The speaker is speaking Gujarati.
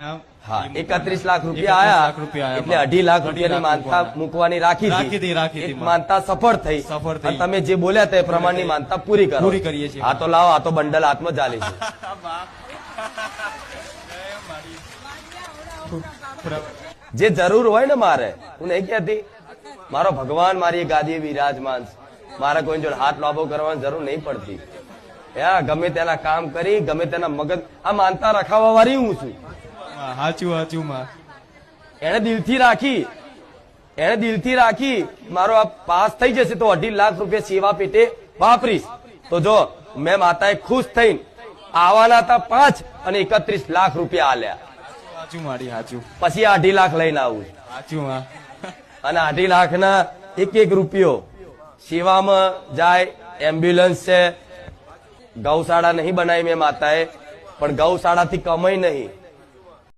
હા 31 લાખ રૂપિયા આયા એટલે 2.5 લાખ રૂપિયાની માનતા મૂકવાની રાખી હતી માનતા સફળ થઈ અને તમે જે બોલ્યા તે પ્રમાણની માનતા પૂરી કરો પૂરી કરીએ છીએ હા તો લાવો આ તો બંડલ હાથમાં ચાલે છે જે જરૂર હોય ને મારે હું નહીં કહેતી મારો ભગવાન મારી ગાદી વિરાજમાન મારે કોઈ જોડે હાથ લાંબો કરવાની જરૂર નહીં પડતી ગમે તેના કામ કરી ગમે તેના મગજ આ માનતા રખાવા વાળી હું છું સાચું માં એને દિલથી રાખી મારો આ પાસ થઈ જશે તો 2.5 લાખ રૂપિયા સેવા પેટે વાપરીશ તો જો મેં માતાએ ખુશ થઈને આવવાના હતા 5 અને 31 લાખ રૂપિયા આલ્યા પછી 2.5 લાખ લઈને આવું અને 2.5 લાખ ના એક રૂપિયો સેવામાં જાય એમ્બ્યુલન્સ છે ગૌશાળા નહીં બનાવી મેં માતાએ પણ ગૌશાળાથી કમાઈ નહીં